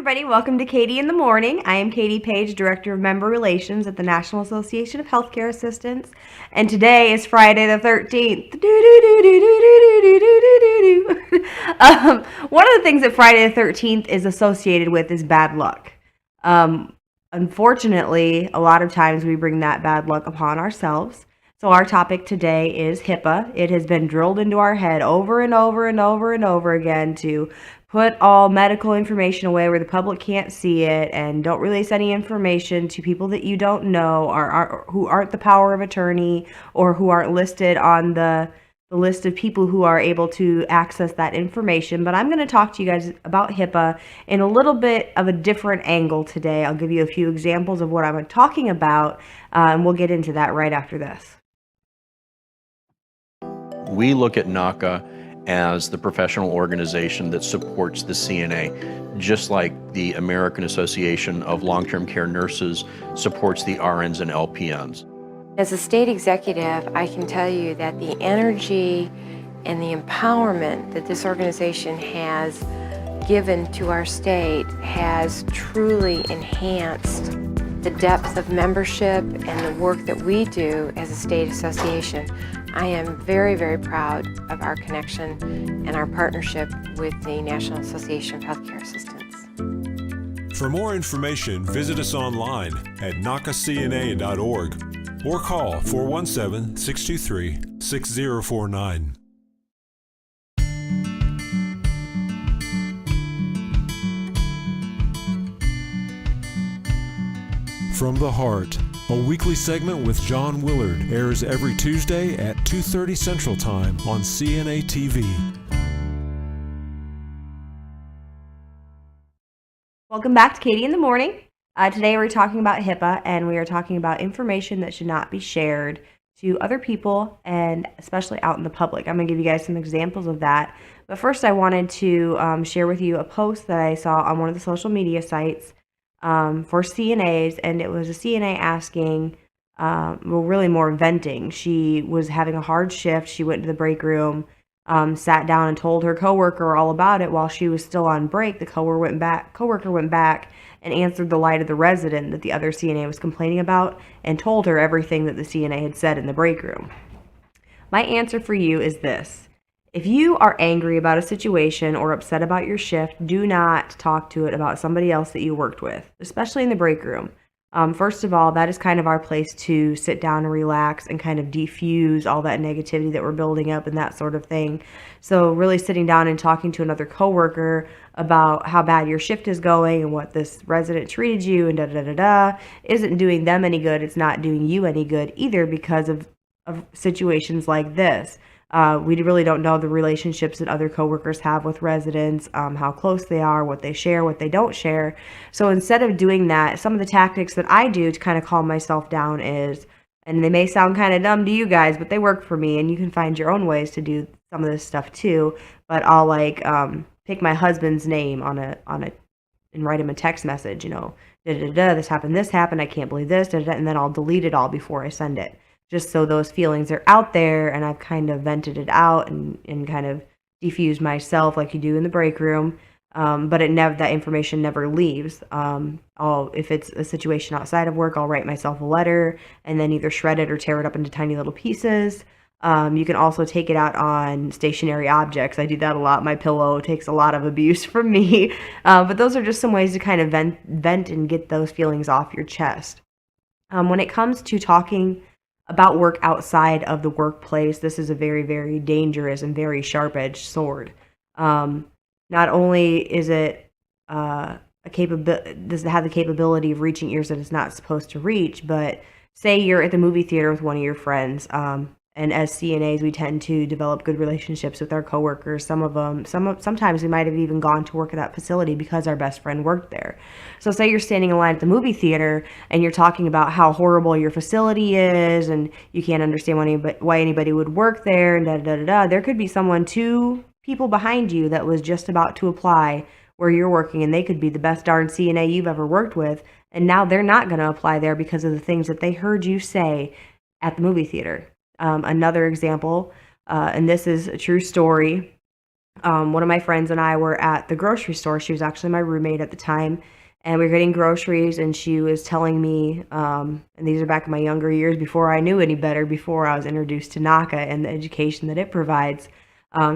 everybody. Welcome to Katie in the Morning. I am Katie Page, Director of Member Relations at the National Association of Healthcare Assistants. And today is Friday the 13th. One of the things that Friday the 13th is associated with is bad luck. Unfortunately, a lot of times we bring that bad luck upon ourselves. So our topic today is HIPAA. It has been drilled into our head over and over and over and over again to put all medical information away where the public can't see it, and don't release any information to people that you don't know or who aren't the power of attorney or who aren't listed on the list of people who are able to access that information. But I'm going to talk to you guys about HIPAA in a little bit of a different angle today. I'll give you a few examples of what I'm talking about, and we'll get into that right after this. We look at NAHCA as the professional organization that supports the CNA, just like the American Association of Long-Term Care Nurses supports the RNs and LPNs. As a state executive, I can tell you that the energy and the empowerment that this organization has given to our state has truly enhanced the depth of membership and the work that we do as a state association. I am very, very proud of our connection and our partnership with the National Association of Healthcare Assistants. For more information, visit us online at nahcacna.org or call 417-623-6049. From the Heart, a weekly segment with John Willard, airs every Tuesday at 2:30 Central Time on CNA TV. Welcome back to Katie in the Morning. Today we're talking about HIPAA, and we are talking about information that should not be shared to other people, and especially out in the public. I'm going to give you guys some examples of that. But first I wanted to share with you a post that I saw on one of the social media sites for CNAs, and it was a CNA asking, really more venting. She was having a hard shift. She went to the break room, sat down and told her coworker all about it while she was still on break. The coworker went back and answered the light of the resident that the other CNA was complaining about and told her everything that the CNA had said in the break room. My answer for you is this. If you are angry about a situation or upset about your shift, do not talk to it about somebody else that you worked with, especially in the break room. First of all, that is kind of our place to sit down and relax and kind of defuse all that negativity that we're building up and that sort of thing. So really sitting down and talking to another coworker about how bad your shift is going and what this resident treated you and da-da-da-da isn't doing them any good. It's not doing you any good either because of situations like this. We really don't know the relationships that other coworkers have with residents, how close they are, what they share, what they don't share. So instead of doing that, some of the tactics that I do to kind of calm myself down is, and they may sound kind of dumb to you guys, but they work for me, and you can find your own ways to do some of this stuff too. But I'll pick my husband's name and write him a text message, this happened, I can't believe this, and then I'll delete it all before I send it. Just so those feelings are out there and I've kind of vented it out and kind of diffused myself like you do in the break room. But that information never leaves. If it's a situation outside of work, I'll write myself a letter and then either shred it or tear it up into tiny little pieces. You can also take it out on stationary objects. I do that a lot. My pillow takes a lot of abuse from me. But those are just some ways to kind of vent and get those feelings off your chest. When it comes to talking about work outside of the workplace, this is a very, very dangerous and very sharp-edged sword. Not only is it does it have the capability of reaching ears that it's not supposed to reach, but say you're at the movie theater with one of your friends, and as CNAs, we tend to develop good relationships with our coworkers. Sometimes we might have even gone to work at that facility because our best friend worked there. So say you're standing in line at the movie theater and you're talking about how horrible your facility is and you can't understand why anybody would work there and da-da-da-da. There could be two people behind you that was just about to apply where you're working, and they could be the best darn CNA you've ever worked with, and now they're not going to apply there because of the things that they heard you say at the movie theater. Another example, and this is a true story, One of my friends and I were at the grocery store. She was actually my roommate at the time, and we were getting groceries, and she was telling me, and these are back in my younger years before I knew any better, before I was introduced to NACA and the education that it provides,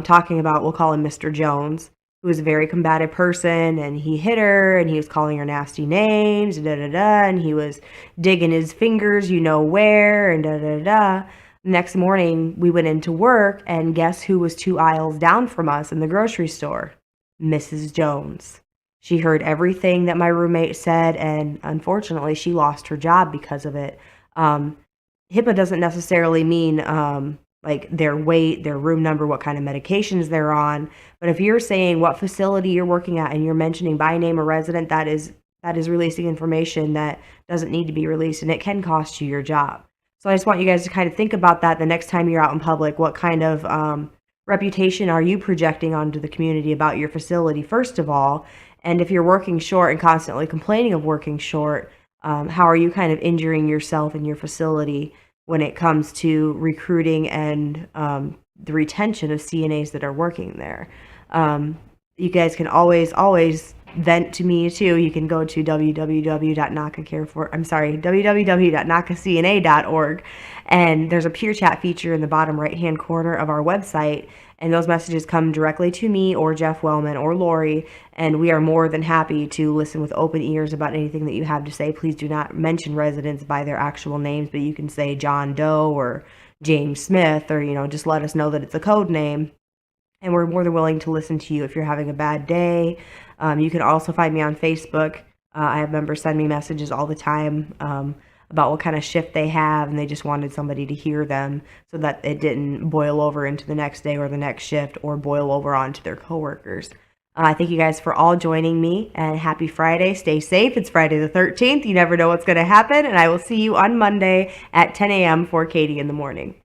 talking about, we'll call him Mr. Jones, who was a very combative person, and he hit her, and he was calling her nasty names, da da da, and he was digging his fingers, you know where, and da da da. Next morning, we went into work, and guess who was 2 aisles down from us in the grocery store? Mrs. Jones. She heard everything that my roommate said, and unfortunately, she lost her job because of it. HIPAA doesn't necessarily mean like their weight, their room number, what kind of medications they're on. But if you're saying what facility you're working at and you're mentioning by name a resident, that is releasing information that doesn't need to be released, and it can cost you your job. So I just want you guys to kind of think about that the next time you're out in public. What kind of reputation are you projecting onto the community about your facility, first of all? And if you're working short and constantly complaining of working short, how are you kind of injuring yourself and your facility when it comes to recruiting and the retention of CNAs that are working there? You guys can always vent to me too. You can go to www.nacacna.org, and there's a peer chat feature in the bottom right hand corner of our website, and those messages come directly to me or Jeff Wellman or Lori, and we are more than happy to listen with open ears about anything that you have to say. Please do not mention residents by their actual names, but you can say John Doe or James Smith, or just let us know that it's a code name. And we're more than willing to listen to you if you're having a bad day. You can also find me on Facebook. I have members send me messages all the time about what kind of shift they have, and they just wanted somebody to hear them so that it didn't boil over into the next day or the next shift, or boil over onto their coworkers. Thank you guys for all joining me, and happy Friday. Stay safe. It's Friday the 13th. You never know what's going to happen, and I will see you on Monday at 10 a.m. for Katie in the Morning.